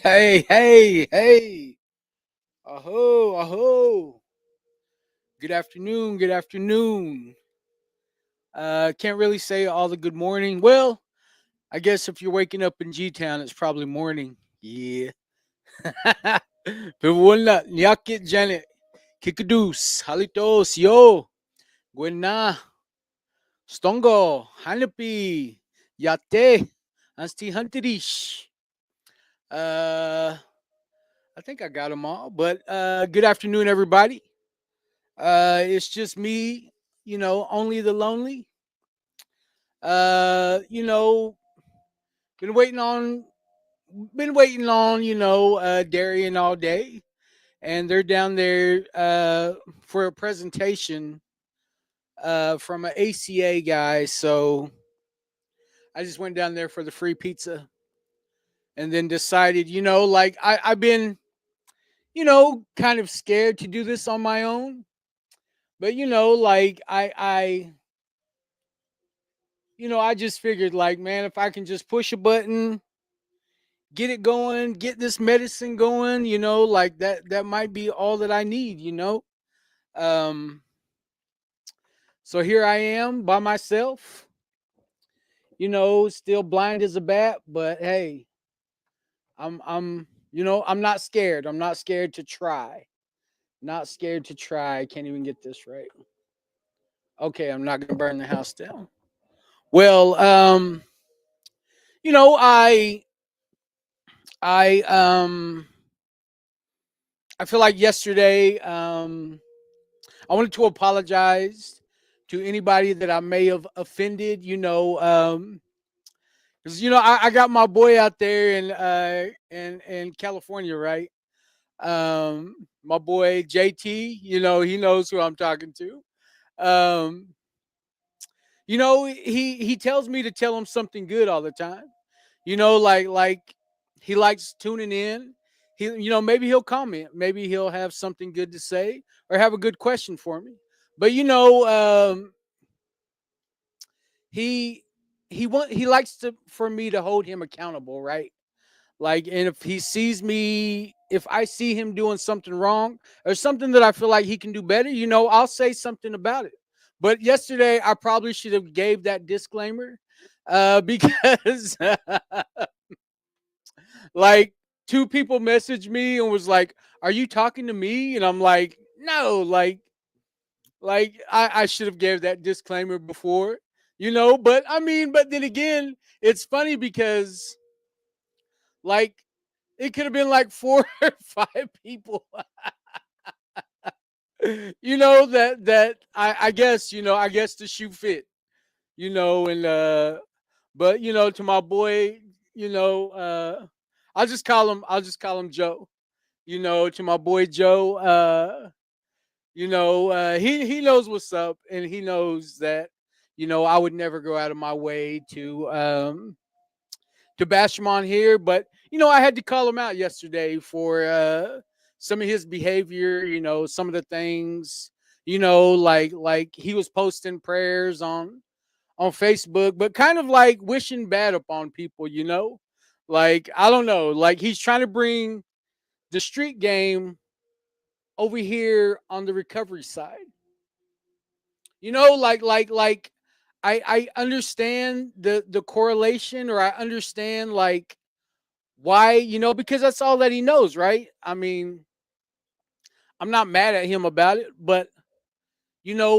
Hey, hey, hey. Aho, aho. Good afternoon, good afternoon. Can't really say all the good morning. Well, I guess if you're waking up in G Town, it's probably morning. Yeah. Pero wala, nyakit janet. Kikadus, halitos, yo. Gwena, stongo, hanapi, yate, ansti hunterish. Uh, I think I got them all. But good afternoon, everybody. It's just me, only the lonely. Uh, you know, been waiting on, Darian all day, and they're down there for a presentation from an ACA guy. So I just went down there for the free pizza, and then decided, I've been, kind of scared to do this on my own, but I just figured, like, man, if I can just push a button, get it going, get this medicine going, like that might be all that I need. Um, so here I am by myself, still blind as a bat, but hey, I'm not scared. I'm not scared to try. Not scared to try. I can't even get this right. Okay, I'm not gonna burn the house down. Well, you know, I I feel like yesterday, I wanted to apologize to anybody that I may have offended. 'Cause, I got my boy out there in California, right? My boy JT, he knows who I'm talking to. Um, he tells me to tell him something good all the time. Like he likes tuning in. Maybe he'll comment, maybe he'll have something good to say or have a good question for me. But he he likes to for me to hold him accountable, right? Like, and if I see him doing something wrong or something that I feel like he can do better, I'll say something about it. But yesterday I probably should have gave that disclaimer, because like, two people messaged me and was like, "Are you talking to me?" And I'm like, "No, I should have gave that disclaimer before, But I mean, but then again, it's funny because, like, it could have been like four or five people, I guess the shoe fit, and but to my boy, you know, uh, I'll just call him Joe. To my boy Joe, he knows what's up, and he knows that, I would never go out of my way to bash him on here. But I had to call him out yesterday for some of his behavior. Some of the things. Like he was posting prayers on Facebook, but kind of like wishing bad upon people. Like, I don't know. Like, he's trying to bring the street game over here on the recovery side. Like I understand the correlation, or I understand, like, why, because that's all that he knows, right? I mean, I'm not mad at him about it, but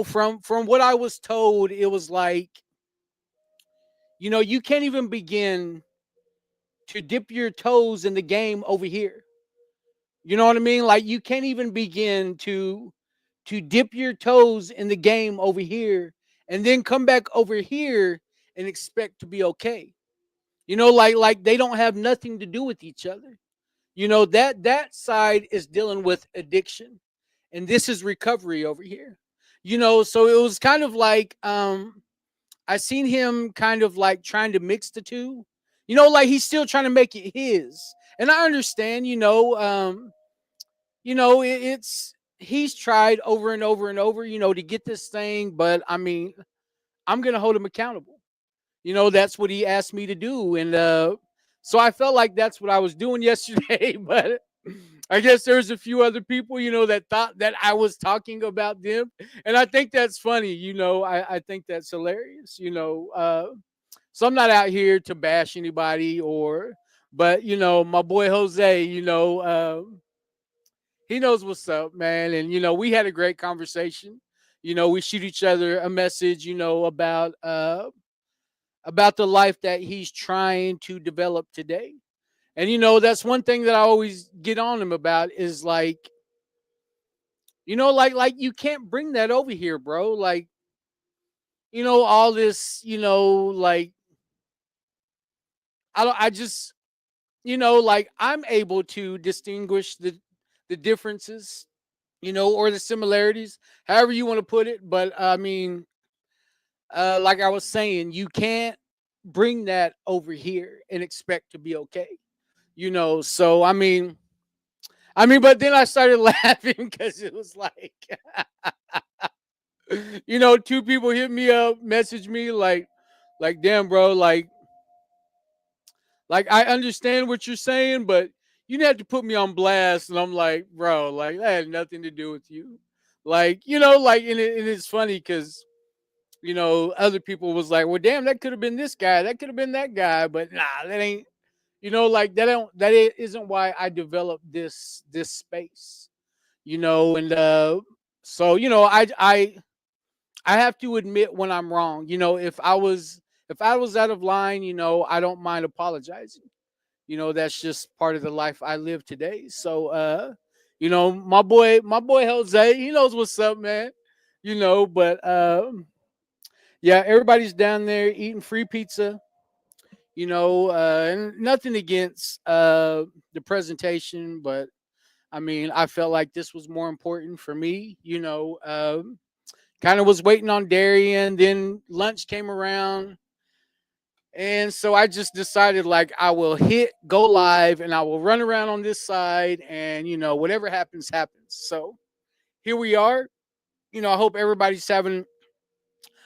from what I was told, it was like, you can't even begin to dip your toes in the game over here. You know what I mean? Like, you can't even begin to dip your toes in the game over here and then come back over here and expect to be okay. Like they don't have nothing to do with each other. That side is dealing with addiction, and this is recovery over here. So it was kind of like, I seen him kind of like trying to mix the two. Like, he's still trying to make it his. And I understand, it's he's tried over and over and over, to get this thing, but I mean, I'm gonna hold him accountable. That's what he asked me to do, and So I felt like that's what I was doing yesterday, but I guess there's a few other people, that thought that I was talking about them. And I think that's funny, I think that's hilarious, so I'm not out here to bash anybody but my boy Jose, he knows what's up, man. And we had a great conversation. We shoot each other a message, about the life that he's trying to develop today. And that's one thing that I always get on him about is like, like you can't bring that over here, bro. Like, all this, like I just, like I'm able to distinguish the differences, or the similarities, however you want to put it. But I mean, like I was saying, you can't bring that over here and expect to be okay. So but then I started laughing because it was like, two people hit me up, message me like, damn, bro, like I understand what you're saying, but you didn't have to put me on blast. And I'm like, bro, like that had nothing to do with you. Like, like, and it's funny because, other people was like, well, damn, that could have been this guy. That could have been that guy. But nah, that ain't, like isn't why I developed this space, and so, I have to admit when I'm wrong. If I was out of line, I don't mind apologizing. That's just part of the life I live today. So my boy Jose, he knows what's up, man. But yeah, everybody's down there eating free pizza, and nothing against the presentation, but I mean, I felt like this was more important for me, kind of was waiting on Darian, then lunch came around. And so I just decided like I will hit go live and I will run around on this side and whatever happens happens. So here we are. I hope everybody's having.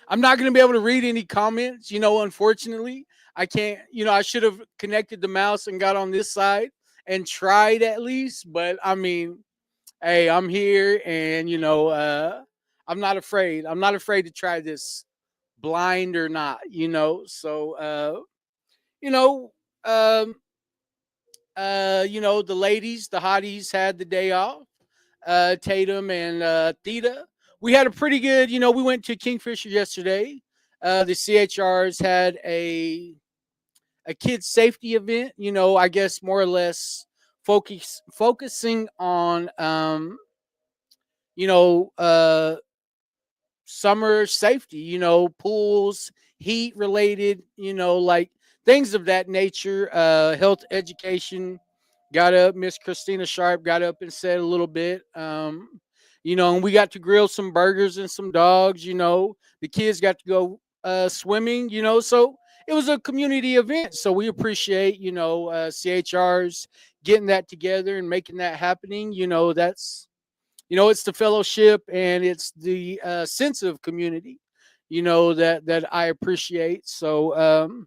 I'm not going to be able to read any comments, unfortunately. I can't, I should have connected the mouse and got on this side and tried at least, but I mean, hey, I'm here and I'm not afraid. I'm not afraid to try this blind or not, So you know, um, the ladies, the hotties had the day off. Tatum and Theta. We had a pretty good, we went to Kingfisher yesterday. The CHRs had a kids safety event, I guess more or less focusing on you know, summer safety, pools, heat related, like things of that nature, health education. Got up, Miss Christina Sharp got up and said a little bit. And we got to grill some burgers and some dogs, the kids got to go swimming, so it was a community event. So we appreciate, CHRs getting that together and making that happening. That's it's the fellowship and it's the sense of community, that I appreciate. So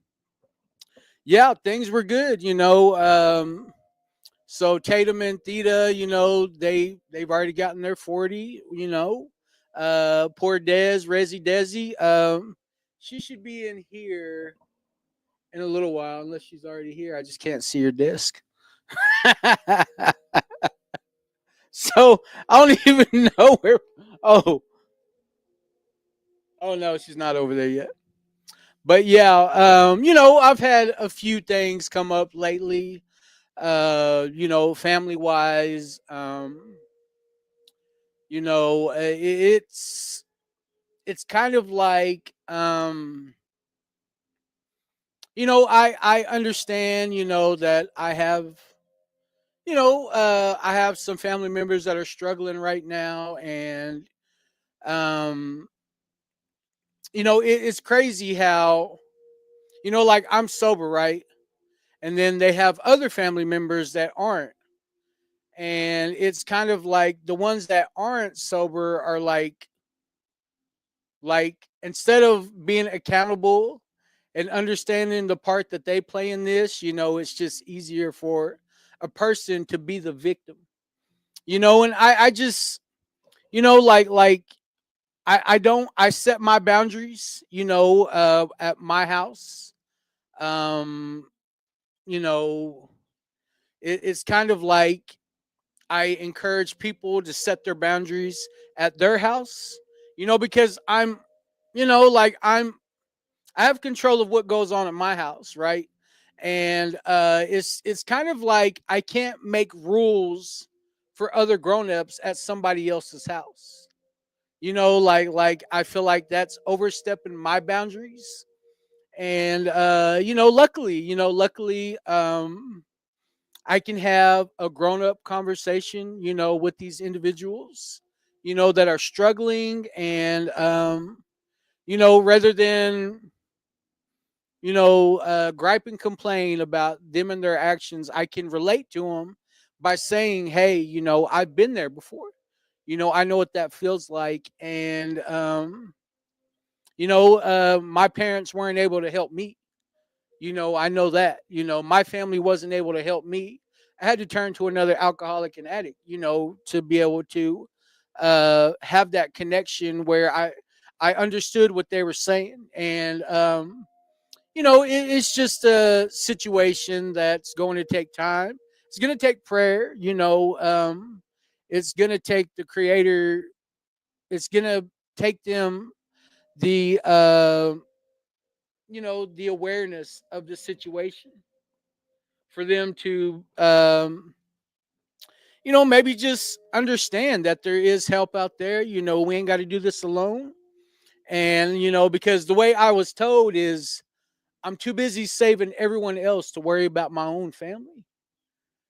yeah, things were good. So Tatum and Theta, they've already gotten their 40. Poor Resi Desi, she should be in here in a little while, unless she's already here. I just can't see her disc. So I don't even know where. Oh, oh no, she's not over there yet. But yeah, I've had a few things come up lately. Family wise. It's kind of like I understand, that I have some family members that are struggling right now, and um it's crazy how like I'm sober, right? And then they have other family members that aren't, and it's kind of like the ones that aren't sober are like instead of being accountable, and understanding the part that they play in this, it's just easier for a person to be the victim. And I just, like I don't I set my boundaries, at my house. Um, you know, it's kind of like I encourage people to set their boundaries at their house, because like I have control of what goes on at my house, right? And it's kind of like I can't make rules for other grown-ups at somebody else's house. Like I feel like that's overstepping my boundaries. And luckily, I can have a grown-up conversation, with these individuals, that are struggling, and rather than gripe and complain about them and their actions, I can relate to them by saying, hey, I've been there before. I know what that feels like. And, my parents weren't able to help me. I know that. My family wasn't able to help me. I had to turn to another alcoholic and addict, to be able to have that connection where I understood what they were saying. And, it's just a situation that's going to take time. It's going to take prayer. It's going to take the creator. It's going to take them the, the awareness of the situation for them to, maybe just understand that there is help out there. We ain't got to do this alone. And, because the way I was told is, I'm too busy saving everyone else to worry about my own family.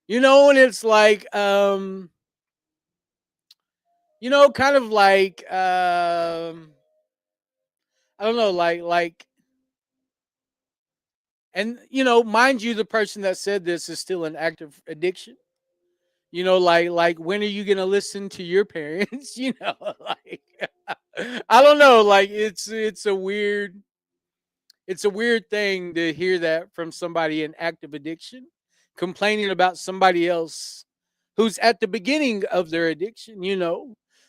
And it's like, kind of like, I don't know, and mind you, the person that said this is still in active addiction. Like when are you gonna listen to your parents? Like I don't know, like it's a weird thing to hear that from somebody in active addiction, complaining about somebody else who's at the beginning of their addiction.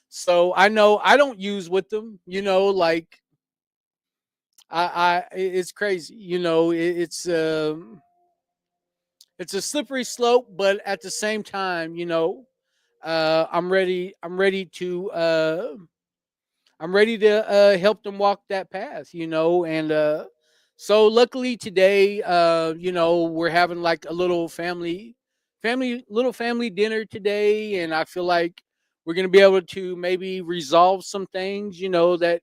So I know I don't use with them, like it's crazy. It's a slippery slope, but at the same time, I'm ready to help them walk that path, and so luckily today, we're having like a little family dinner today, and I feel like we're gonna be able to maybe resolve some things, that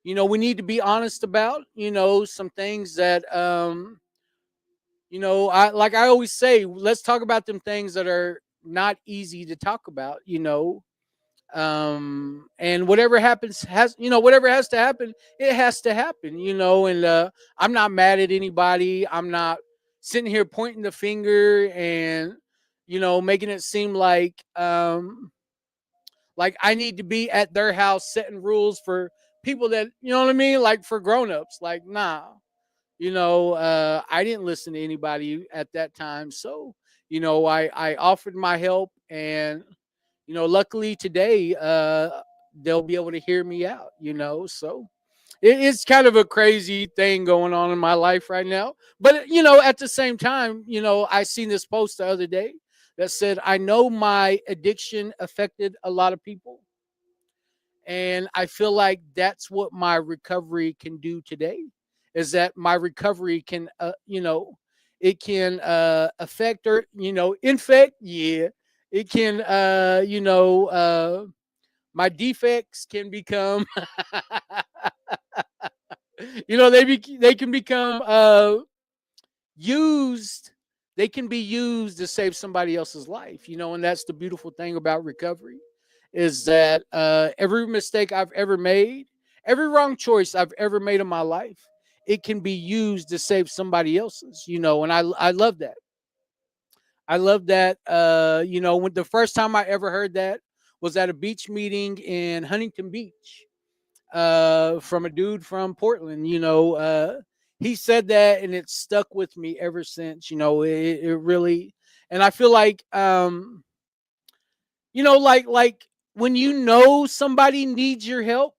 we need to be honest about, some things that, I always say, let's talk about them things that are not easy to talk about, and whatever has to happen, it has to happen, and I'm not mad at anybody. I'm not sitting here pointing the finger and making it seem like I need to be at their house setting rules for people that, what I mean, like for grown-ups. Like, nah. I didn't listen to anybody at that time. So I offered my help, and luckily today, they'll be able to hear me out, so it's kind of a crazy thing going on in my life right now. But, at the same time, I seen this post the other day that said, I know my addiction affected a lot of people. And I feel like that's what my recovery can do today, is that my recovery can, it can affect or, infect. Yeah. It can, my defects can become, they can become used. They can be used to save somebody else's life, and that's the beautiful thing about recovery, is that every mistake I've ever made, every wrong choice I've ever made in my life, it can be used to save somebody else's, and I love that. I love that. When the first time I ever heard that was at a beach meeting in Huntington Beach, from a dude from Portland. he said that, and it's stuck with me ever since. It really, and I feel like, like when somebody needs your help,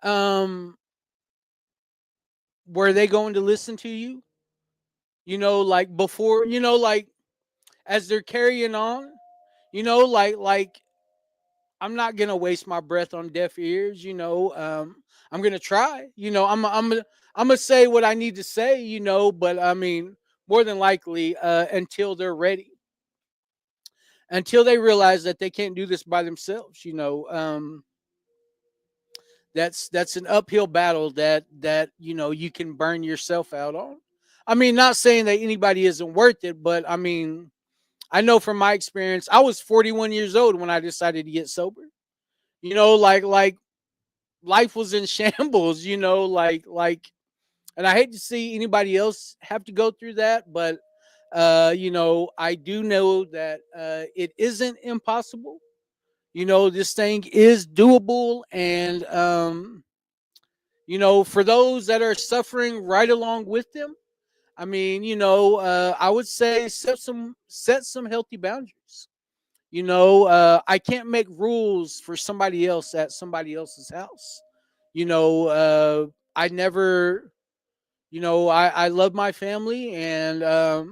um, were they going to listen to you? Like before, like as they're carrying on, like I'm not gonna waste my breath on deaf ears. I'm gonna try. I'm gonna say what I need to say. But I mean, more than likely, until they're ready, until they realize that they can't do this by themselves. That's an uphill battle that you can burn yourself out on. I mean, not saying that anybody isn't worth it, but I mean, I know from my experience, I was 41 years old when I decided to get sober. Like life was in shambles. And I hate to see anybody else have to go through that, but I do know that it isn't impossible. This thing is doable, and for those that are suffering right along with them, I mean, I would say set some healthy boundaries. I can't make rules for somebody else at somebody else's house. I never, I love my family, and I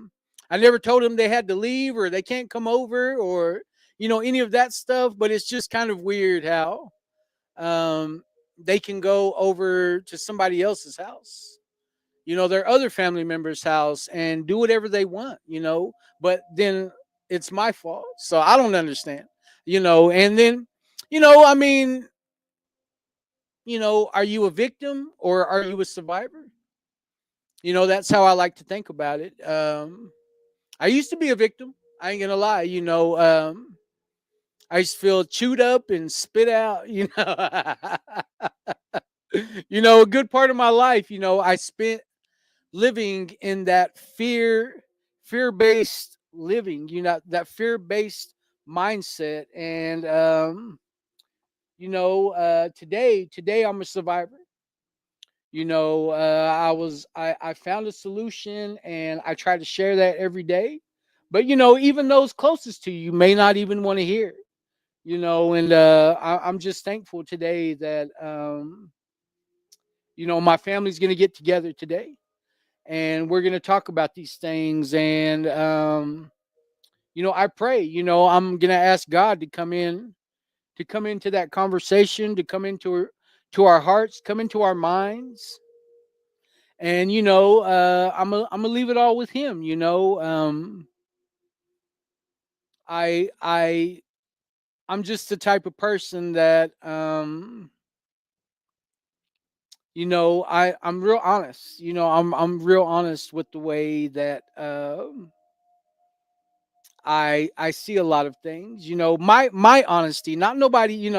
never told them they had to leave or they can't come over, or any of that stuff. But it's just kind of weird how um, they can go over to somebody else's house, their other family members' house, and do whatever they want, but then it's my fault. So I don't understand, and then, I mean, are you a victim or are you a survivor? That's how I like to think about it. I used to be a victim. I ain't gonna lie. I used to feel chewed up and spit out. A good part of my life, I spent living in that fear-based living, that fear-based mindset. And today I'm a survivor. I found a solution, and I try to share that every day. But even those closest to you may not even want to hear it. And I'm just thankful today that my family's going to get together today, and we're going to talk about these things. And I pray, I'm going to ask God to come into that conversation, to come to our hearts, come into our minds. And I'm gonna leave it all with him. I I'm just the type of person that I'm real honest. I'm real honest with the way that I see a lot of things. My honesty, not nobody.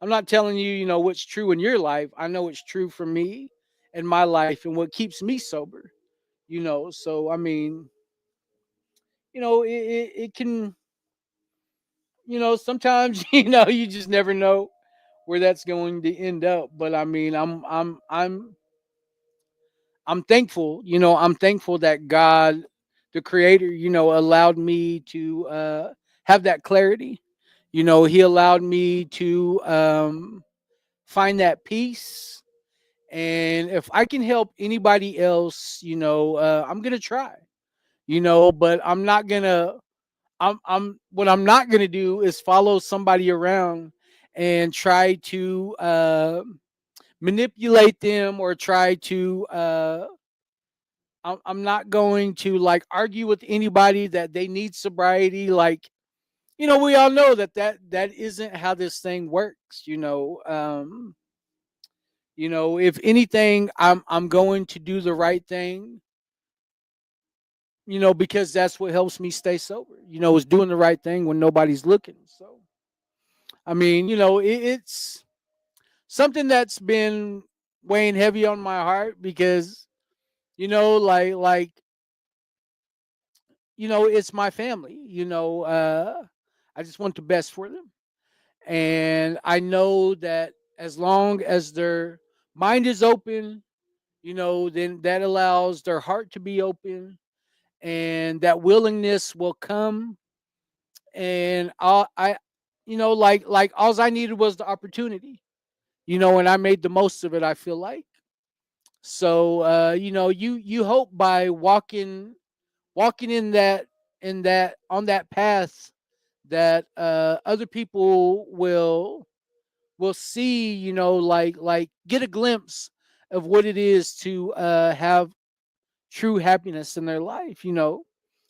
I'm not telling you, what's true in your life. I know it's true for me and my life, and what keeps me sober. So I mean, it can, sometimes you just never know where that's going to end up. But I mean, I'm thankful. I'm thankful that God, the Creator, allowed me to have that clarity. He allowed me to find that peace. And if I can help anybody else, I'm gonna try. But I'm what I'm not gonna do is follow somebody around and try to manipulate them, or try to I'm not going to like argue with anybody that they need sobriety. Like, we all know that isn't how this thing works. If anything, I'm going to do the right thing, because that's what helps me stay sober, is doing the right thing when nobody's looking. So I mean, it's something that's been weighing heavy on my heart, because like it's my family. I just want the best for them, and I know that as long as their mind is open, then that allows their heart to be open, and that willingness will come. And like all I needed was the opportunity, and I made the most of it. I feel like. So you hope by walking in that on that path that other people will see, like get a glimpse of what it is to have true happiness in their life, and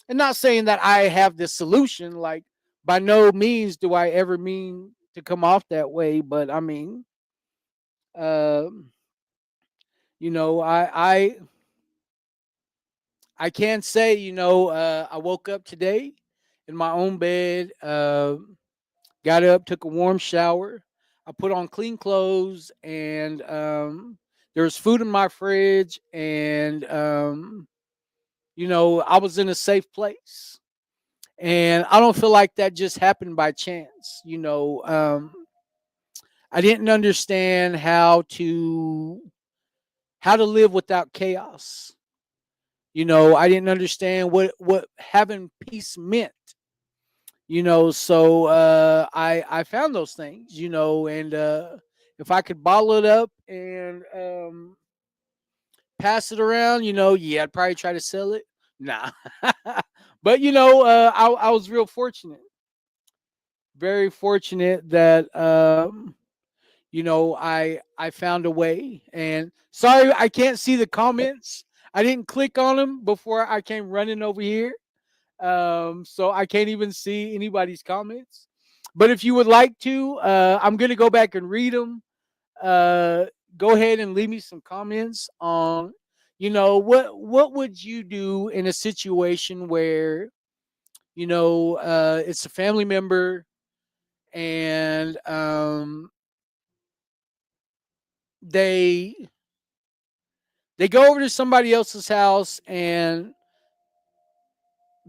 not saying that I have the solution. Like, by no means do I ever mean to come off that way, but I mean, um, I can say, I woke up today in my own bed, got up, took a warm shower, I put on clean clothes, and there was food in my fridge, and I was in a safe place. And I don't feel like that just happened by chance. I didn't understand how to live without chaos. I didn't understand what having peace meant. So I found those things. And if I could bottle it up and pass it around, yeah, I'd probably try to sell it. Nah. But I was real fortunate, very fortunate that I found a way. And sorry I can't see the comments. I didn't click on them before I came running over here. So I can't even see anybody's comments. But if you would like to, I'm gonna go back and read them. Uh, Go ahead and leave me some comments on, what would you do in a situation where it's a family member, and they they go over to somebody else's house and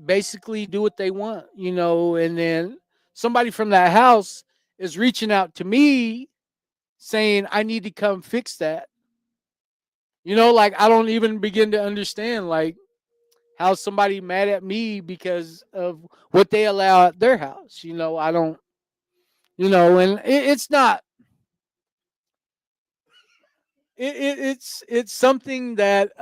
basically do what they want, and then somebody from that house is reaching out to me saying I need to come fix that. Like, I don't even begin to understand, like, how somebody mad at me because of what they allow at their house. I don't, and it's not, it's something that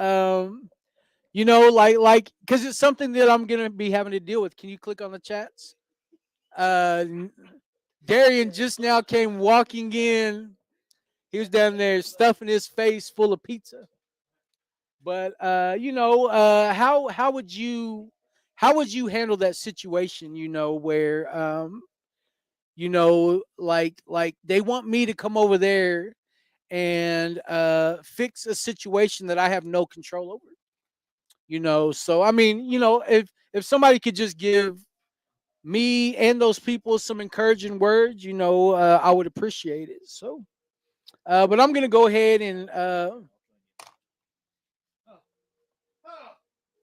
like because it's something that I'm gonna be having to deal with. Can you click on the chats? uh Darian just now came walking in. He was down there stuffing his face full of pizza. But how would you handle that situation, where like they want me to come over there and fix a situation that I have no control over. So I mean, if somebody could just give me and those people some encouraging words, I would appreciate it. So but I'm gonna go ahead and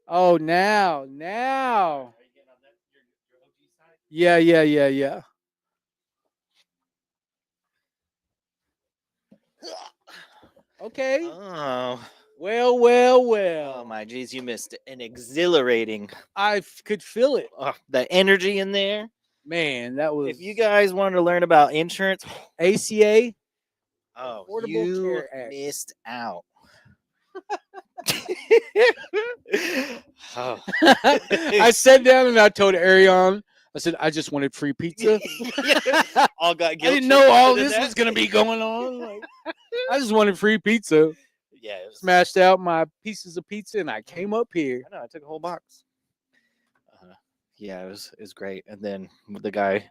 oh, now. Yeah, yeah, yeah, yeah. Okay. Oh, Well, well, oh well. my geez, you missed an exhilarating. Could feel it. The energy in there. Man, that was If you guys wanted to learn about insurance, ACA, oh, Affordable you Care Act. missed out. Oh. I sat down and I told Arion, I said, I just wanted free pizza. All got I guilt didn't know tripped all into this that. was going to be going on. Like, I just wanted free pizza. Yeah, it was, Smashed out my pieces of pizza and I came up here. I know. I took a whole box. Yeah, it was great. And then the guy,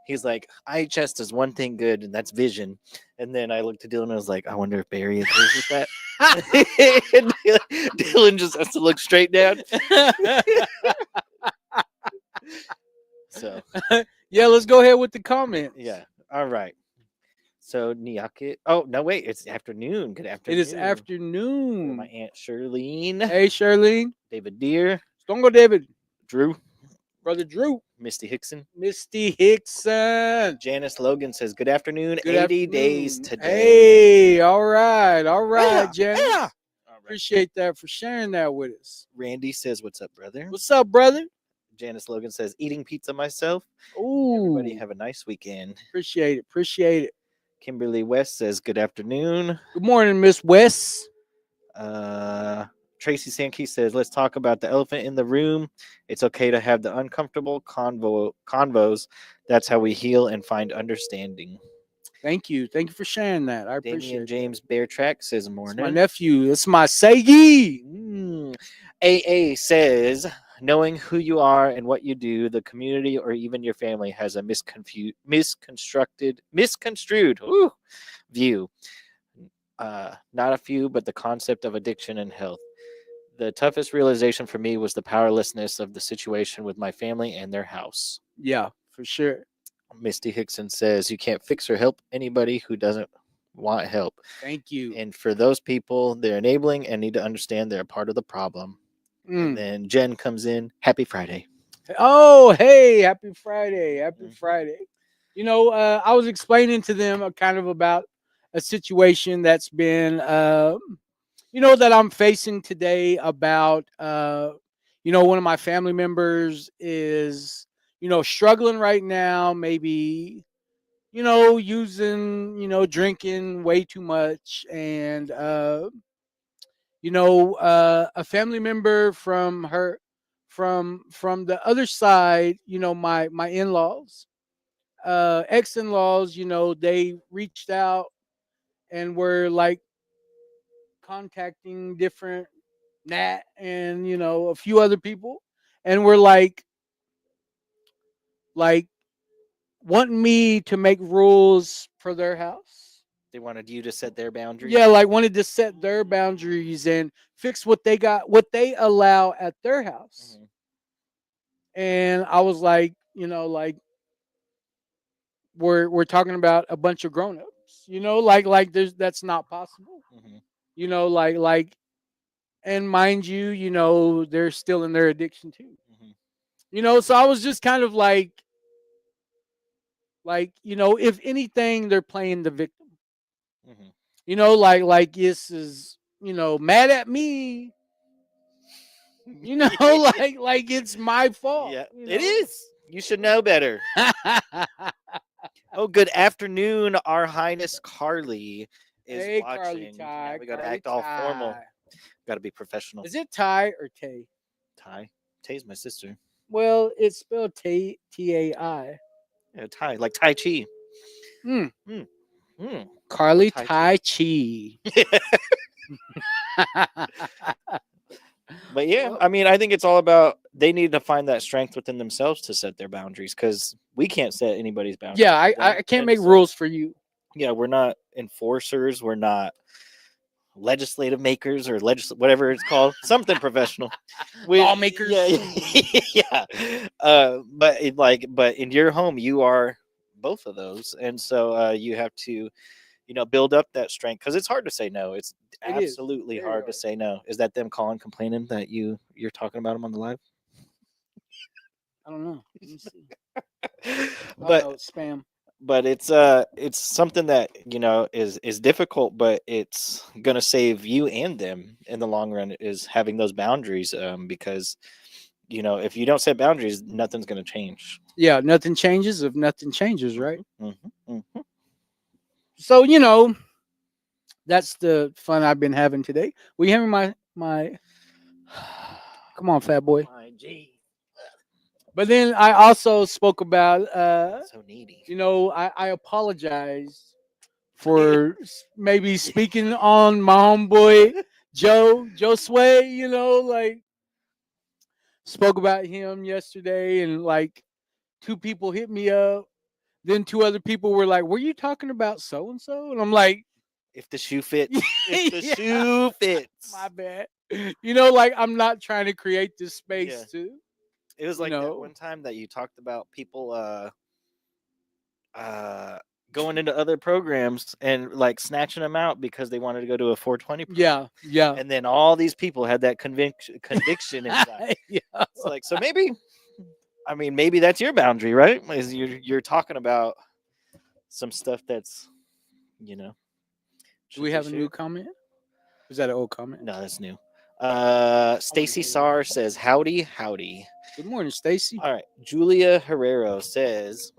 he's like, IHS does one thing good, and that's vision. And then I looked at Dylan and I was like, I wonder if Barry agrees with that. And Dylan just has to look straight down. So Yeah, let's go ahead with the comment. yeah, all right. So Niyake. Oh no, wait, it's afternoon. Good afternoon. It is My afternoon. Aunt Charlene, Hey, Charlene. David Deere, Stongo David. Drew, Brother Drew. Misty Hickson, Misty Hickson. Janice Logan says, "Good afternoon. Good 80 days afternoon. today." Hey, all right, Yeah, Janice. yeah. All Appreciate that for sharing that with us. Randy says, "What's up, brother?" What's up, brother? Janice Logan says, "Eating pizza myself." Ooh, Everybody have a nice weekend. appreciate it. Appreciate it. Kimberly West says, "Good afternoon." Good morning, Miss West. Tracy Sankey says, "Let's talk about the elephant in the room. It's okay to have the uncomfortable convos. That's how we heal and find understanding." Thank you. Thank you for sharing that. I appreciate Damian it. James Bear Track says, It's "Morning." my nephew. It's my Sagi. AA says, "Knowing who you are and what you do, the community or even your family has a misconstrued view. Not a few, but the concept of addiction and health. The toughest realization for me was the powerlessness of the situation with my family and their house." Yeah, for sure. Misty Hickson says, "You can't fix or help anybody who doesn't want help. Thank you. And for those people, they're enabling and need to understand they're a part of the problem." And then Jen comes in. Happy Friday. Oh, hey, happy Friday. Happy Mhm. Friday. You know, I was explaining to them kind of about a situation that's been, that I'm facing today about, one of my family members is, struggling right now, maybe, using, drinking way too much. And, a family member from the other side, my in-laws, ex-in-laws, they reached out and were like contacting different Nat and a few other people, and were like wanting me to make rules for their house. They wanted you to set their boundaries. Yeah, like wanted to set their boundaries and fix what they allow at their house. Mhm. And I was like, like we're talking about a bunch of grown-ups, like there's that's not possible. Mhm. Like and mind you, they're still in their addiction too. Mhm. So I was just kind of like, if anything, they're playing the victim. Mhm. Like this is, mad at me, like it's my fault, Yeah, it is. You should know better. Oh, good afternoon, Our Highness Carly is Hey, Carly watching. Now Ty, we got to Carly act all formal. Ty. Got to be professional. Is it Ty or Tay? Ty. Tay's my sister. Well, it's spelled Tai. Yeah, Tai, like Tai Chi. Hmm. Mm. Mm. Carly Tai Tai Chi. But yeah, Well, I mean, I think it's all about they need to find that strength within themselves to set their boundaries because we can't set anybody's boundaries. yeah, for them. I can't And make so, rules for you. Yeah, we're not enforcers. We're not legislative makers or whatever it's called, something professional. Lawmakers. Yeah, yeah. But in your home, you are both of those, and so you have to, build up that strength because it's hard to say no. It's It is absolutely very hard to hard. say no. Is that them calling, complaining that you're talking about them on the live? I don't know. Let me see. Oh but no, it's spam. but it's something that is difficult, but it's gonna save you and them in the long run is having those boundaries, because if you don't set boundaries, nothing's gonna change. Yeah, nothing changes if nothing changes, right? Mhm. So that's the fun I've been having today. We having my come on, fat boy. My G. But then I also spoke about So needy. I apologized for maybe speaking on my homeboy Joe Sway, like spoke about him yesterday, and like two people hit me up. Then two other people were like, "Were you talking about so and so?" And I'm like, If the shoe fits, if the "Yeah, shoe fits. my bad." Like I'm not trying to create this Yeah. space to, It was you like that know, one time that you talked about people uh going into other programs and like snatching them out because they wanted to go to a 420 program. yeah, And then all these people had that conviction inside. yeah. It's like, so maybe, I mean, maybe that's your boundary, right? Is you're talking about some stuff that's, you know, Do we should be have a new shared. comment? Is that an old comment? No, that's new. hear Stacy that. Sar says, "Howdy, howdy." Good morning, Stacy. All right. Julia Herrero says,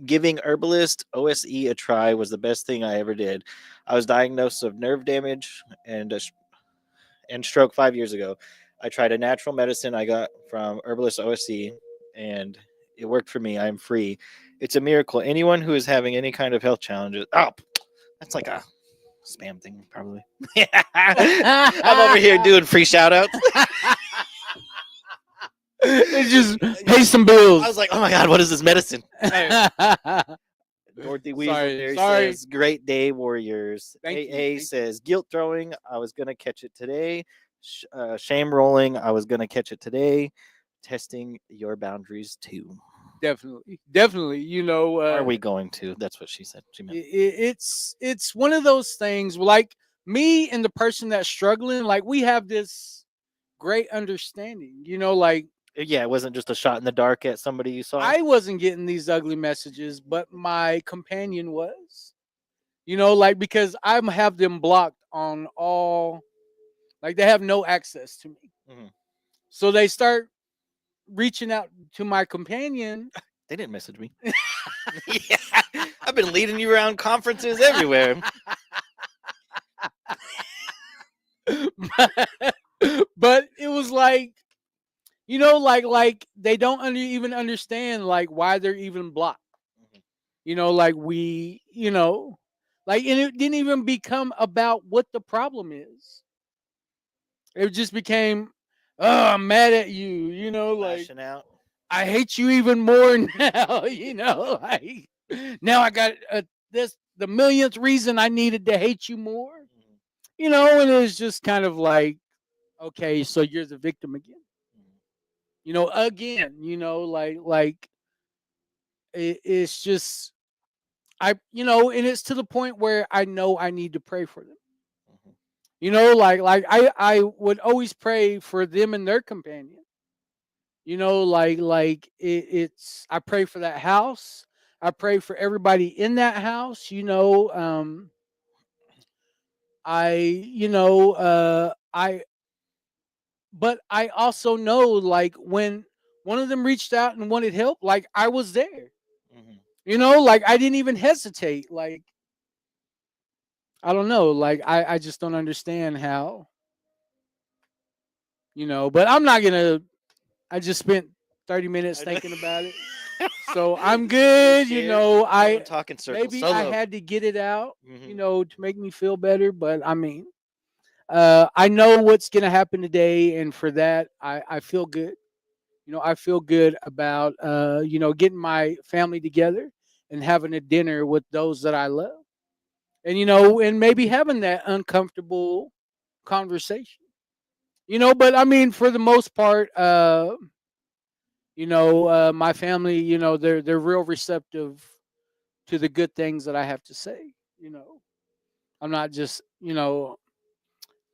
"Giving Herbalist OSE a try was the best thing I ever did. I was diagnosed of nerve damage and stroke 5 years ago. I tried a natural medicine I got from Herbalist OSE, and it worked for me. I am free. It's a miracle. Anyone who is having any kind of health challenges." Oh, that's like a spam thing, probably. I'm over here doing free shout outs. It's just pay some bills. I was like, oh my God, what is this medicine? Dorothy Weaselberry sorry. says, "Great day, Warriors." Thank you, AA thank you. says, "Guilt throwing. I was going to catch it today. Shame rolling. I was going to catch it today. Testing your boundaries too." Definitely. You know, Are we going to? That's what she said. She meant. it's one of those things. Like me and the person that's struggling, like we have this great understanding. You know, like Yeah, it wasn't just a shot in the dark at somebody you saw. I wasn't getting these ugly messages, but my companion was. You know, like because I have them blocked on all, like they have no access to me. Mhm. So they start reaching out to my companion. They didn't message me. Yeah, I've been leading you around conferences everywhere. But it was like, you know, like they don't even understand like why they're even blocked. Mhm. You know, like we, you know, like and it didn't even become about what the problem is. It just became, oh, I'm mad at you. You know, like Lashing out. I hate you even more now. You know, like now I got this the millionth reason I needed to hate you more. Mhm. You know, and it's just kind of like, okay, so you're the victim again. Mhm. You know, again. You know, like it's just you know, and it's to the point where I know I need to pray for them. Mhm. You know, like I would always pray for them and their companion. You know, like it's I pray for that house. I pray for everybody in that house. You know, I you know I but I also know like when one of them reached out and wanted help, like I was there. Mhm. You know, like I didn't even hesitate. Like I don't know, like I just don't understand how, you know, but I'm not gonna. I just spent 30 minutes I know. thinking about it. So I'm You good, you shared. know. I'm going I talking circles maybe I solo. had to get it out, you Mhm. know, to make me feel better, but I mean, I know what's gonna happen today, and for that, I feel good. You know, I feel good about you know, getting my family together and having a dinner with those that I love, and you know, and maybe having that uncomfortable conversation. You know, but I mean, for the most part, you know, my family, you know, they're real receptive to the good things that I have to say. You know, I'm not just, you know,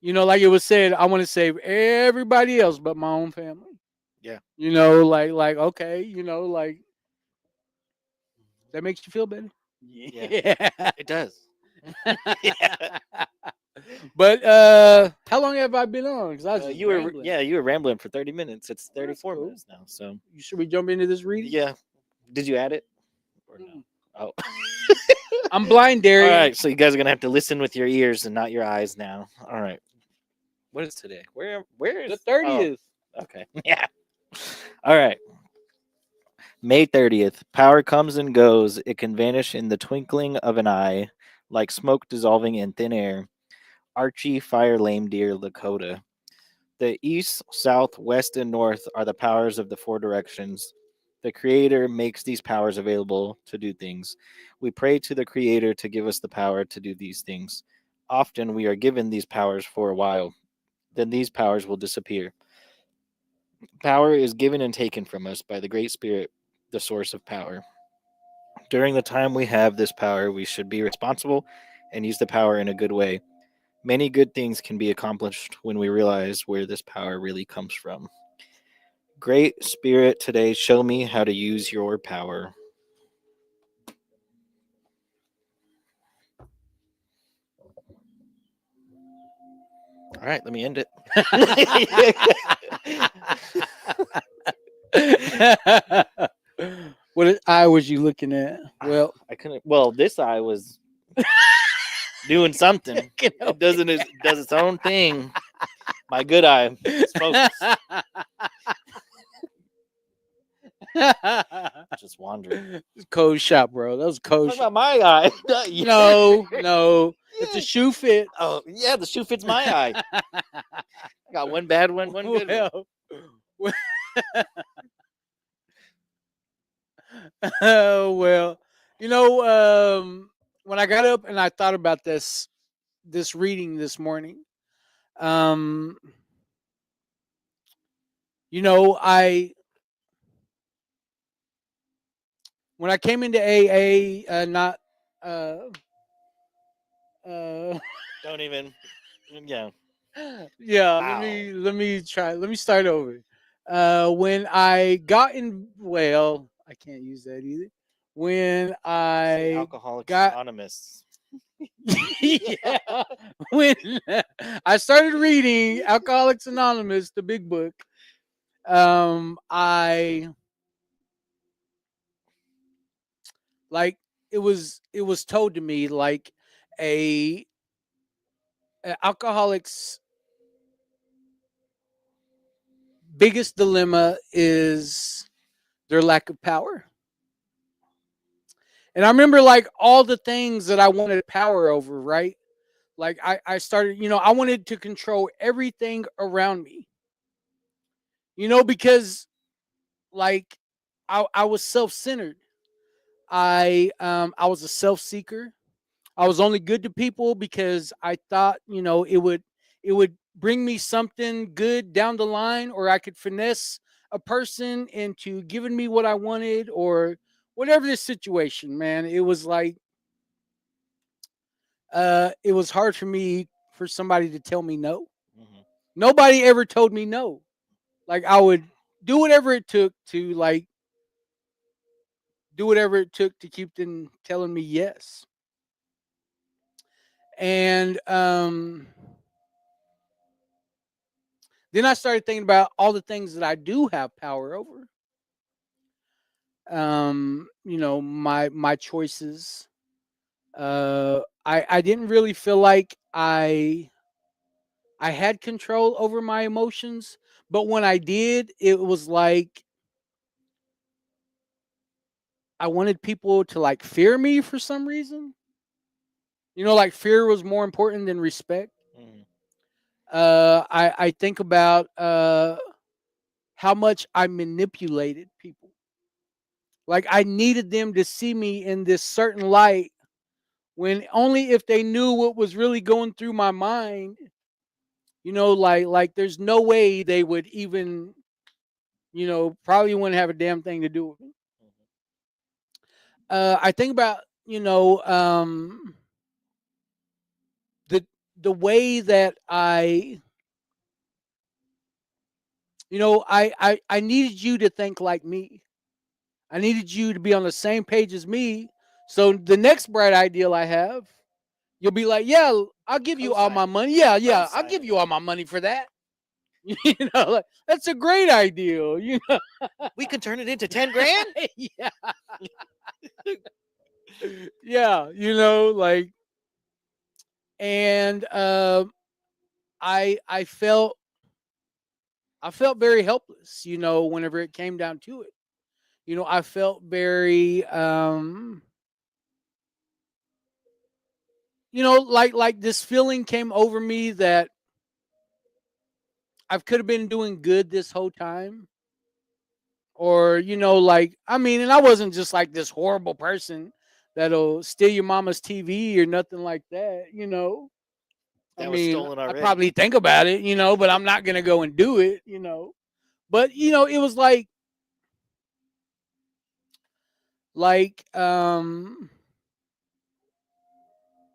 like it was said, I want to save everybody else but my own family. Yeah. You know, like okay, you know, like that makes you feel better. Yeah. Yeah. It does. Yeah. But how long have I been on? Because I was just rambling. You were rambling for 30 minutes. It's Well, that's 34 cool. minutes now. So Should we jump into this reading? yeah. Did you add it or no? Mm-mm. Oh. I'm blind, All Darian. right. So you guys are gonna have to listen with your ears and not your eyes now. All right. What is today? Where The is? Oh, 30th. okay. Yeah. All right. May 30th. Power comes and goes. It can vanish in the twinkling of an eye, like smoke dissolving in thin air. Archie Fire Lame Deer Lakota. The east, south, west, and north are the powers of the four directions. The Creator makes these powers available to do things. We pray to the Creator to give us the power to do these things. Often we are given these powers for a while, then these powers will disappear. Power is given and taken from us by the Great Spirit, the source of power. During the time we have this power, we should be responsible and use the power in a good way. Many good things can be accomplished when we realize where this power really comes from. Great Spirit, today show me how to use your power. right, let me end it. What eye was you looking at? Well, I couldn't. Well, this eye was doing something. It does its own thing. My good eye is focused. Just wandering. Cold shot, bro. That was cold Talking shot. about my eye. not yours. No. If the shoe fits. Oh yeah, the shoe fits my eye. I got one bad one, one good one. Well, oh well, when I got up and I thought about this reading this morning, um, I when I came into AA, not uh, uh, Don't even. Yeah. yeah. Wow. Let me start over. When I got in, well, I can't use that either. When Say I Alcoholics got Anonymous. yeah, when I started reading Alcoholics Anonymous, the big book, I like it was told to me like a, a alcoholic's biggest dilemma is their lack of power. And I remember like all the things that I wanted power over, right? Like I started, I wanted to control everything around me, because like I was self-centered. I was a self-seeker. I was only good to people because I thought, it would bring me something good down the line, or I could finesse a person into giving me what I wanted, or whatever the situation, man. It was like it was hard for me for somebody to tell me no. Mhm. Nobody ever told me no. Like I would do whatever it took to keep them telling me yes. And then I started thinking about all the things that I do have power over. My choices. I didn't really feel like I had control over my emotions, but when I did, it was like I wanted people to like fear me for some reason. Like fear was more important than respect. Mhm. I think about how much I manipulated people. Like I needed them to see me in this certain light, when only if they knew what was really going through my mind, like there's no way they would even, probably wouldn't have a damn thing to do with me. Mhm. I think about, the the way that I needed you to think like me. I needed you to be on the same page as me. So the next bright ideal I have, you'll be like, yeah, I'll give you all my Co-signing. money. Yeah, I'll give Co-signing you it. all my money for that. Like, that's a great ideal. We can turn it into 10 grand. Yeah, yeah, like, and I felt very helpless. Whenever it came down to it, I felt very like this feeling came over me that I could have been doing good this whole time. Or, like, I mean, and I wasn't just like this horrible person that'll steal your mama's TV or nothing like that. I That was mean, stolen I already. probably think about it, but I'm not going to go and do it. But, it was like,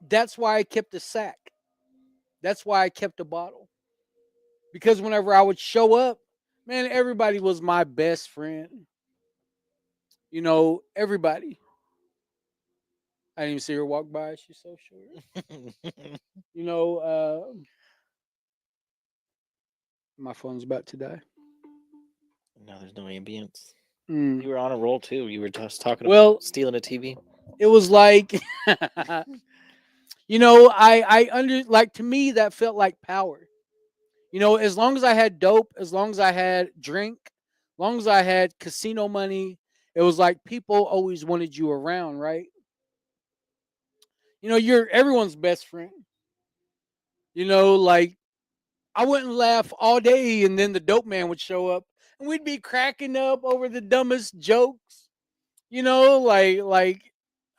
that's why I kept a sack. That's why I kept a bottle. Because whenever I would show up, man, everybody was my best friend. Everybody. I didn't even see her walk by. She's so short. You know, uh, My phone's about to die. No, there's no ambience. Mm. You were on a roll too. You were just talking Well, about stealing a TV. it was like, I under like to me that felt like power. As long as I had dope, as long as I had drink, as long as I had casino money, it was like people always wanted you around, right? You're everyone's best friend. Like I wouldn't laugh all day and then the dope man would show up and we'd be cracking up over the dumbest jokes. Like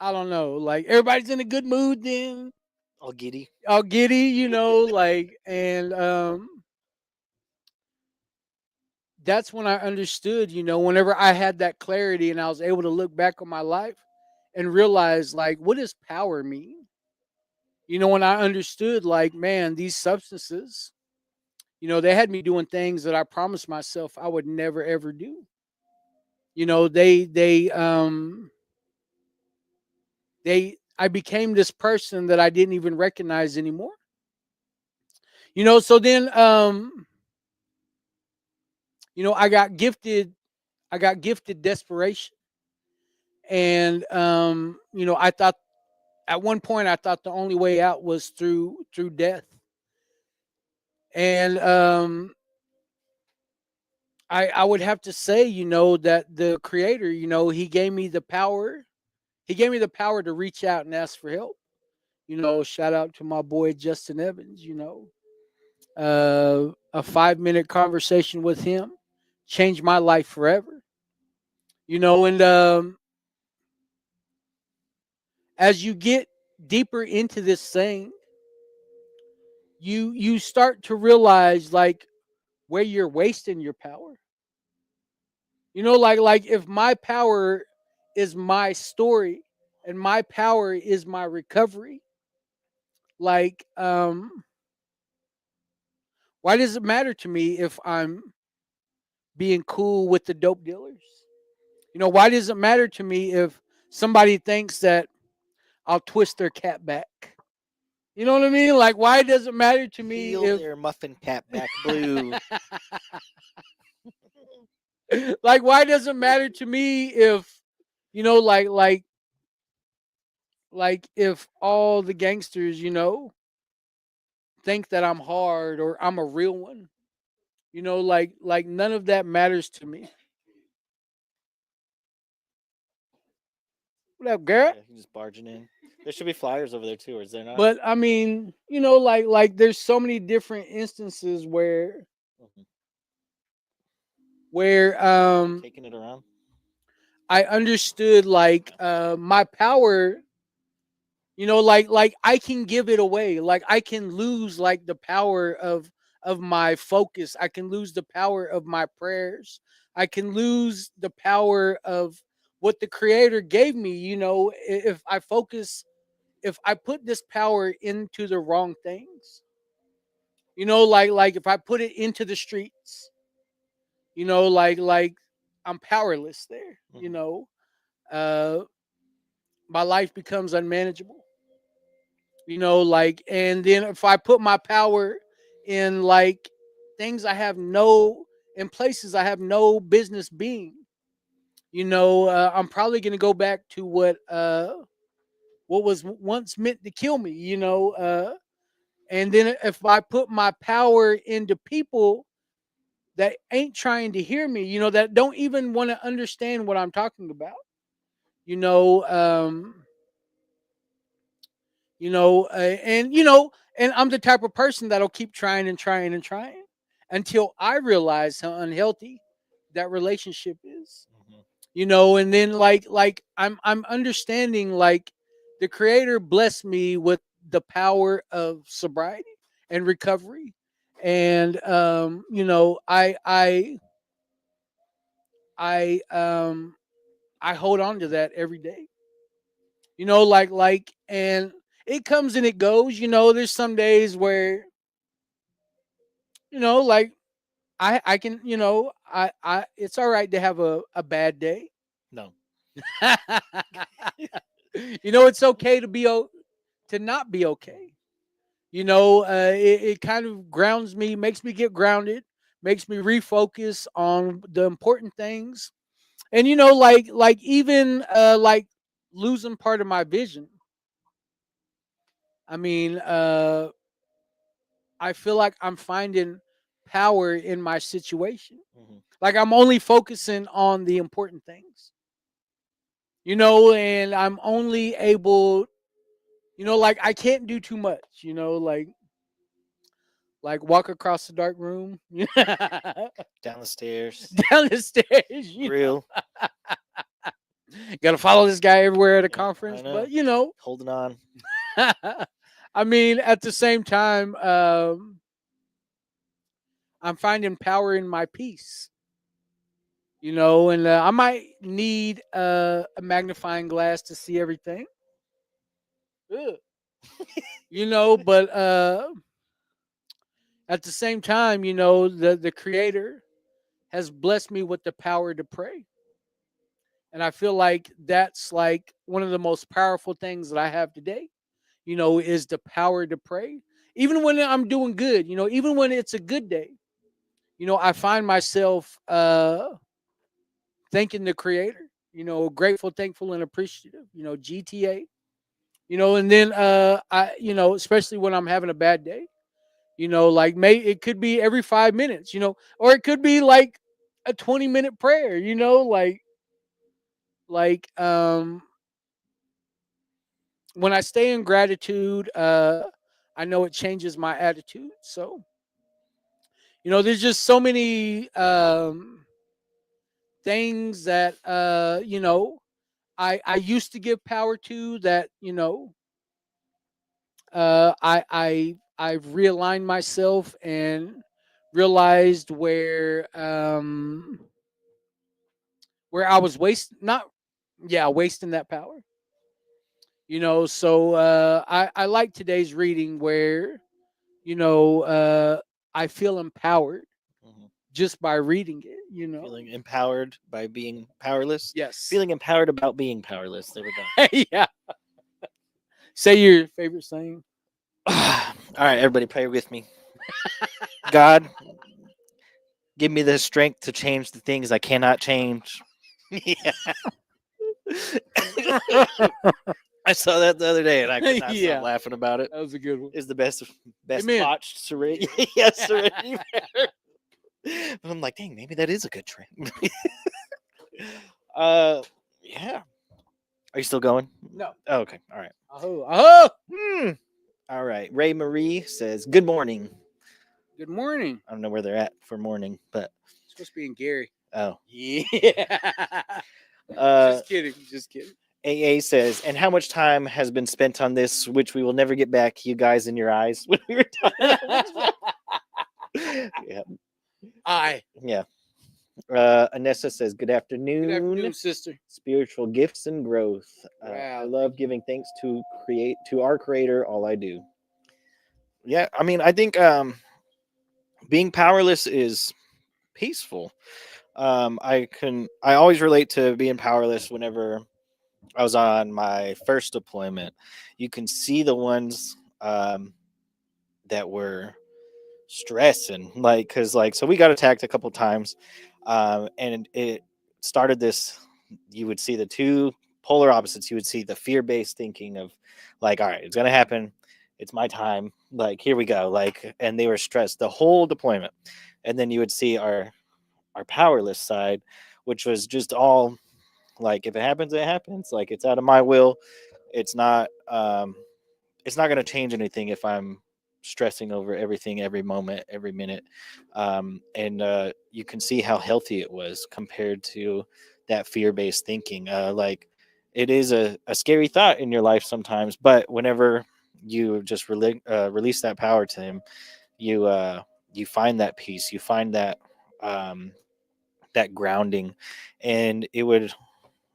I don't know, like everybody's in a good mood then. All giddy. All giddy, like and that's when I understood, whenever I had that clarity and I was able to look back on my life and realize like what does power mean? When I understood like, man, these substances, they had me doing things that I promised myself I would never ever do. They I became this person that I didn't even recognize anymore. So then I got gifted desperation. And I thought at one point I thought the only way out was through death. And I would have to say, that the creator, he gave me the power. He gave me the power to reach out and ask for help. Shout out to my boy Justin Evans, a 5-minute conversation with him changed my life forever. And as you get deeper into this thing, you start to realize like where you're wasting your power. Like if my power is my story and my power is my recovery, like why does it matter to me if I'm being cool with the dope dealers? Why does it matter to me if somebody thinks that I'll twist their cap back? You know what I mean? Like, why does it matter to me Peel if, their muffin cap back blue. like, why does it matter to me if, like if all the gangsters, think that I'm hard or I'm a real one? Like none of that matters to me. What up, girl? Yeah, he's just barging in. There should be flyers over there too, or is there not? But I mean, like there's so many different instances where Mhm. where Taking it around. I understood like my power, like I can give it away. Like I can lose like the power of my focus. I can lose the power of my prayers. I can lose the power of what the creator gave me, if I focus, if I put this power into the wrong things. Like if I put it into the streets, like I'm powerless there. Uh my life becomes unmanageable. Like, and then if I put my power in like things I have no, in places I have no business being, I'm probably gonna go back to what was once meant to kill me. And then if I put my power into people that ain't trying to hear me, that don't even want to understand what I'm talking about, you know, um, and I'm the type of person that'll keep trying and trying and trying until I realize how unhealthy that relationship is. Mhm. And then like I'm understanding like the creator blessed me with the power of sobriety and recovery. And I I hold on to that every day. Like and it comes and it goes. There's some days where like I can, I it's all right to have a bad day. No. It's okay to to not be okay. It kind of grounds me, makes me get grounded, makes me refocus on the important things. And like even like losing part of my vision. I mean, I feel like I'm finding power in my situation. Mhm. Like I'm only focusing on the important things. And I'm only able, like I can't do too much, like walk across the dark room, Down the stairs, down the stairs, grill. got to follow this guy everywhere at a Yeah, I conference, know. but Holding on. I mean, at the same time, I'm finding power in my peace, and I might need a magnifying glass to see everything. Ugh. But at the same time, the creator has blessed me with the power to pray. And I feel like that's like one of the most powerful things that I have today, is the power to pray. Even when I'm doing good, even when it's a good day, I find myself thanking the creator, grateful, thankful, and appreciative, GTA, and then I, especially when I'm having a bad day, like it could be every 5 minutes, or it could be like a 20-minute prayer, like when I stay in gratitude, I know it changes my attitude. So, there's just so many things that I used to give power to that, I've realigned myself and realized where I was wasting that power. So I like today's reading where you know uh I feel empowered Mhm. just by reading it. Feeling empowered by being powerless. Yes. Feeling empowered about being powerless. There we go. Yeah. Say your favorite saying. All right, everybody, pray with me. God, give me the strength to change the things I cannot change. Yeah. I saw that the other day and I could not Yeah, stop laughing about it. that was a good one. Is the best Amen. botched serenity. Yes, serenity prayer. But I'm like, dang, maybe that is a good trend. uh, yeah. Are you still going? No. Oh, okay. All right. Oh. Hmm. All right. Ray Marie says, "Good morning." Good morning. I don't know where they're at for morning, but It's supposed to be in Gary. oh. Yeah. Uh, Just kidding. Just kidding. AA says, "And how much time has been spent on this, which we will never get back, you guys in your eyes?" When we were talking. Yeah. Aye. Yeah. Anessa says, "Good afternoon. Good afternoon, sister. Spiritual gifts and growth. I Wow. love giving thanks to our creator, all I do." Yeah, I mean, I think being powerless is peaceful. I always relate to being powerless whenever I was on my first deployment. You can see the ones that were stressing, like, because like, so we got attacked a couple times, and it started this. You would see the two polar opposites. You would see the fear-based thinking of like, all right, it's gonna happen, it's my time, like, here we go, like, and they were stressed the whole deployment. And then you would see our powerless side, which was just all like, if it happens, it happens, like, it's out of my will. It's not it's not going to change anything if I'm stressing over everything, every moment, every minute. And you can see how healthy it was compared to that fear-based thinking. Like, it is a scary thought in your life sometimes, but whenever you just release that power to him, you find that peace, you find um, that grounding, and it would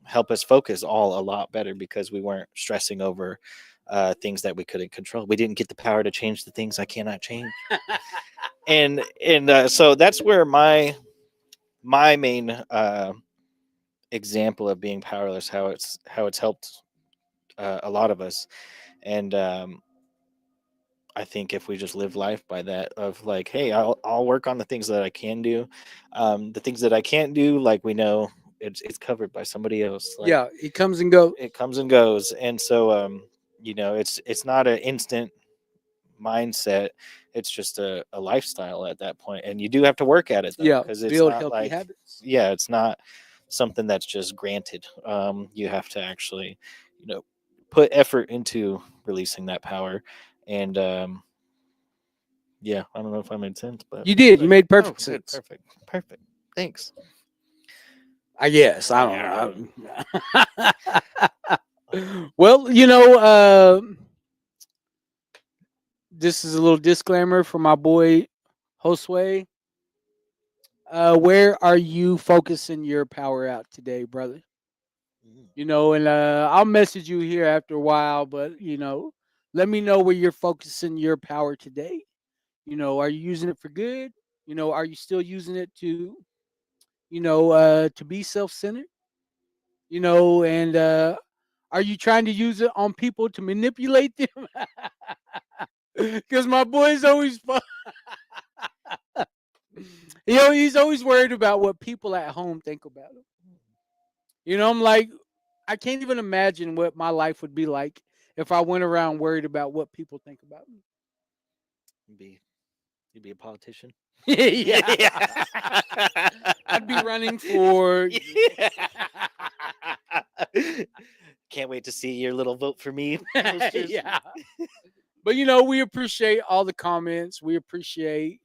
help us focus all a lot better because we weren't stressing over things that we couldn't control. We didn't get the power to change the things I cannot change. And so that's where my main example of being powerless, how it's helped a lot of us. And I think if we just live life by that of like, hey, I'll work on the things that I can do, the things that I can't do, like we know it's covered by somebody else. Like Yeah, it comes and goes. it comes and goes, and so it's not an instant mindset. It's just a lifestyle at that point, and you do have to work at it though, Yeah, because it's build not healthy like habits. yeah, it's not something that's just granted. You have to actually, you know, put effort into releasing that power, and yeah, I don't know if I made sense, but You did. You good. made Oh, perfect good, sense. perfect. Thanks. I guess. I Yeah. don't know. Well, this is a little disclaimer for my boy Josue. Where are you focusing your power out today, brother? Mm. And I'll message you here after a while, but let me know where you're focusing your power today. Are you using it for good? Are you still using it to, to be self-centered? And are you trying to use it on people to manipulate them? Because my boy's always he's always worried about what people at home think about him. I'm like, I can't even imagine what my life would be like if I went around worried about what people think about me. Be you'd be a politician. Yeah. I'd be running for Can't wait to see your little vote for me posters. yeah. But we appreciate all the comments. We appreciate,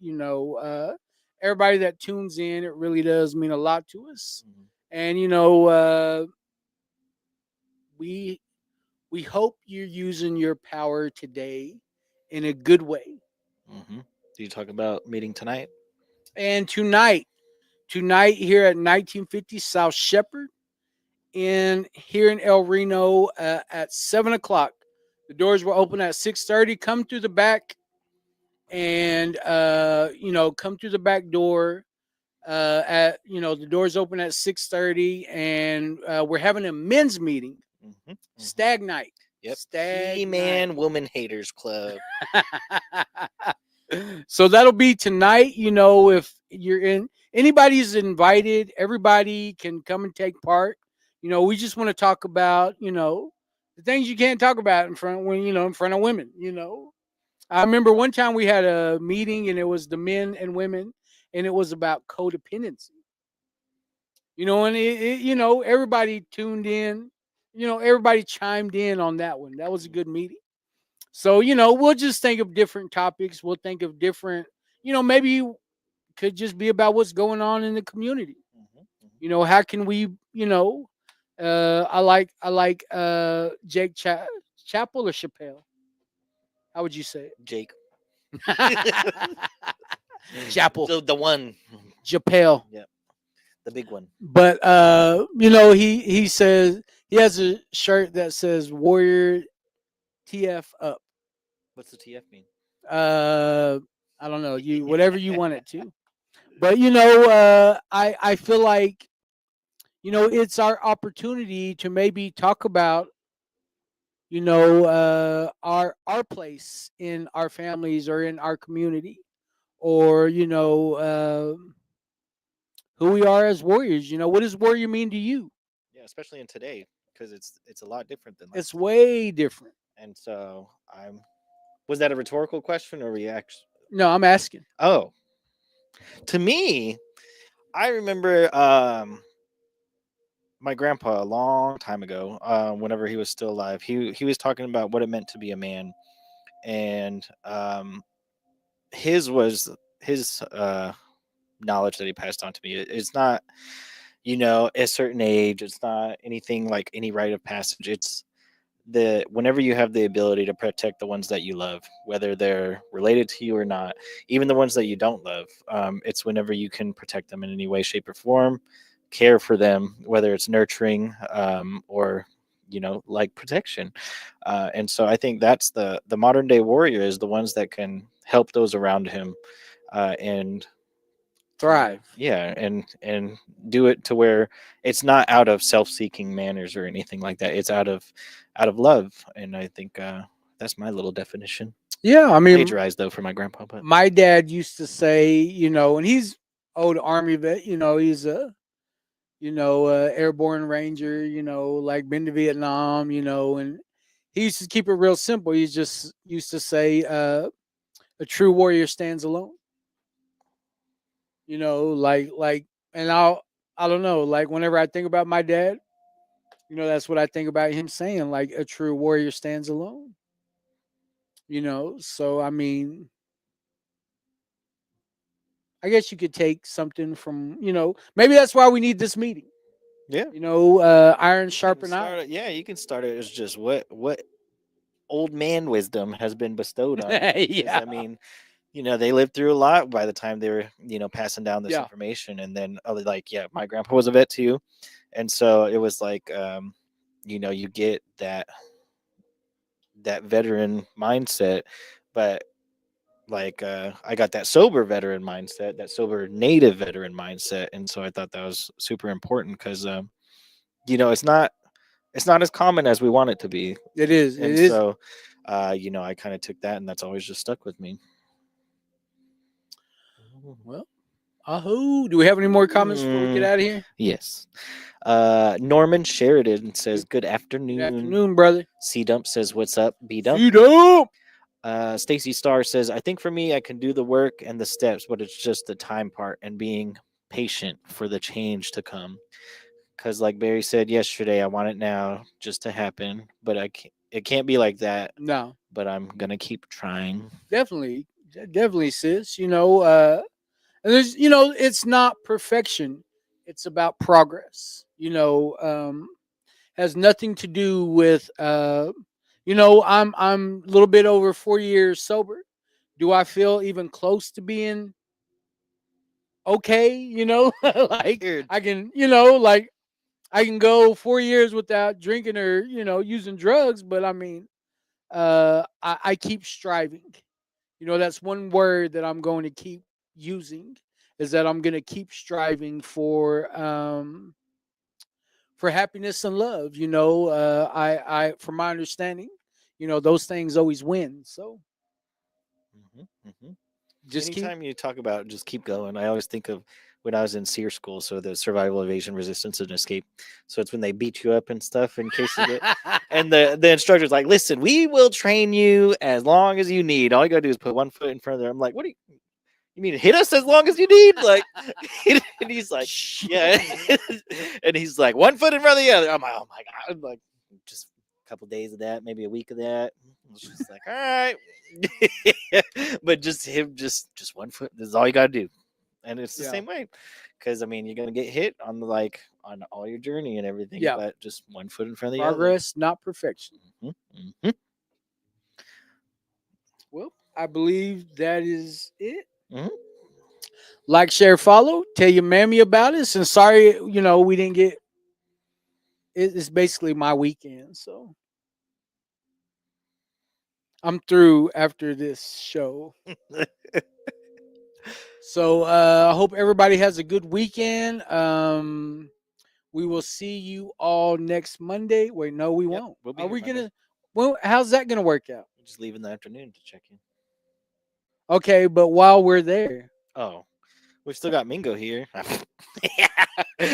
everybody that tunes in. It really does mean a lot to us. Mhm. And we we hope you're using your power today in a good way. Mm-hmm. Do you talk about meeting tonight? And tonight here at 1950 South Shepherd, in here in El Reno at 7 o'clock. The doors will open at 6:30. Come through the back, and come through the back door. At the doors open at 6:30, and we're having a men's meeting, Mm-hmm. Mm-hmm. stag night. Yep. Stag night. He-Man Woman Haters Club. So that'll be tonight. If you're in, anybody's invited. Everybody can come and take part. We just want to talk about the things you can't talk about in front in front of women. I remember one time we had a meeting and it was the men and women, and it was about codependency. And everybody tuned in. Everybody chimed in on that one. That was a good meeting. So, we'll just think of different topics. We'll think of different, maybe could just be about what's going on in the community. Mm-hmm. Mm-hmm. How can we, I like Jake Chapel or Chappelle. How would you say Jake. it? Chapel, The one. Chappelle. Yep. The big one. But he says he has a shirt that says Warrior TF up. What's the TF mean? Uh, I don't know, you whatever you want it to. But I feel like it's our opportunity to maybe talk about our place in our families or in our community, or who we are as warriors. What does warrior mean to you? Yeah, especially in today, because it's a lot different than It's last time. way different. And so I'm. Was that a rhetorical question or reaction? No, I'm asking. Oh, to me, I remember my grandpa a long time ago. Whenever he was still alive, he was talking about what it meant to be a man, and his was his knowledge that he passed on to me. It's not a certain age. It's not anything like any rite of passage. It's the whenever you have the ability to protect the ones that you love, whether they're related to you or not, even the ones that you don't love, it's whenever you can protect them in any way, shape, or form, care for them, whether it's nurturing, or like protection. And so I think that's the modern day warrior is the ones that can help those around him, and Thrive. yeah, and do it to where it's not out of self-seeking manners or anything like that. It's out of love, and I think that's my little definition. Yeah, I mean, Plagiarized though for my grandpa, but my dad used to say, and he's old Army vet. He's a airborne ranger. Like been to Vietnam. And he used to keep it real simple. He just used to say, "A true warrior stands alone." Like, and I don't know. Like whenever I think about my dad, that's what I think about him saying. Like a true warrior stands alone. So I mean, I guess you could take something from, maybe that's why we need this meeting. yeah. Iron You can sharpen start iron. it- yeah, you can start it as just what old man wisdom has been bestowed on you. 'Cause, Yeah. I mean, they lived through a lot by the time they were, passing down this Yeah. information. And then, like, yeah, my grandpa was a vet too, and so it was like, you get that veteran mindset, but like, I got that sober veteran mindset, that sober native veteran mindset, and so I thought that was super important because, it's not as common as we want it to be, It is. It and is. so, I kind of took that, and that's always just stuck with me. Well, ahoo. Do we have any more comments before we get out of here? Yes. Norman Sheridan says, "Good afternoon." Good afternoon, brother. C Dump says, "What's up, B Dump?" Feed up. Stacy Starr says, "I think for me, I can do the work and the steps, but it's just the time part and being patient for the change to come. Because, like Barry said yesterday, I want it now just to happen, but it can't be like that. No, But I'm gonna keep trying." definitely. Definitely, sis. And there's, it's not perfection. It's about progress. Has nothing to do with, I'm a little bit over 4 years sober. Do I feel even close to being okay? Like Dude. I can, like I can go 4 years without drinking or, using drugs, but I mean, I keep striving. That's one word that I'm going to keep using, is that I'm going to keep striving for happiness and love. I from my understanding, those things always win. So just Anytime you talk about just keep going, I always think of when I was in SEER school, so the survival, evasion, resistance, and escape. So it's when they beat you up and stuff in case you get. And the instructor's like, "Listen, we will train you as long as you need. All you gotta do is put one foot in front of there." I'm like, "What do you mean hit us as long as you need?" Like, and he's like, "Yeah," and he's like, "One foot in front of the other." I'm like, "Oh my god!" I'm like, just a couple days of that, maybe a week of that. It's just like, all right, but just him, just 1 foot. This is all you gotta do, and it's the Yeah. same way, because I mean, you're gonna get hit on on all your journey and everything. Yeah. But just 1 foot in front of the progress, not perfection. other. Mm-hmm. Well, I believe that is it. Mm-hmm. Like, share, follow. Tell your mammy about us. And sorry, we didn't get. It's basically my weekend, so I'm through after this show. So I hope everybody has a good weekend. We will see you all next Monday. Wait, no, we won't. we'll be Are here we Monday. gonna? Well, how's that gonna work out? Just leave in the afternoon to check in. Okay, but while we're there, Oh, we've still got Mingo here. I mean, we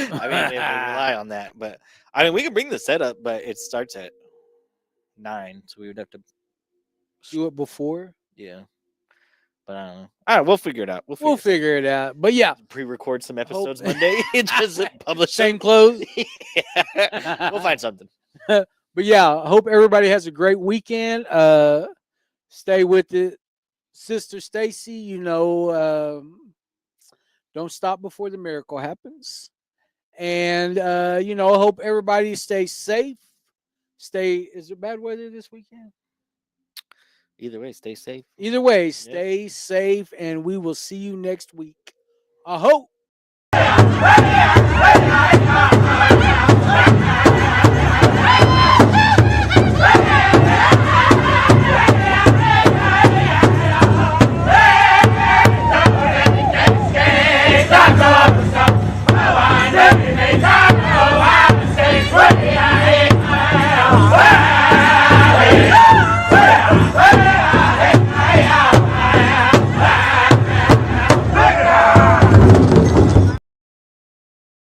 rely on that, but I mean, we can bring the setup, but it starts at 9, so we would have to do it before. Yeah, but I don't know. All right, we'll figure it out. We'll figure it out. But yeah, pre-record some episodes Monday. Just publish same them. clothes. Yeah. We'll find something. But yeah, I hope everybody has a great weekend. Stay with it, Sister Stacy. Don't stop before the miracle happens. And I hope everybody stays safe. Is there bad weather this weekend? Either way, stay safe. Either way, stay safe, and we will see you next week. I hope.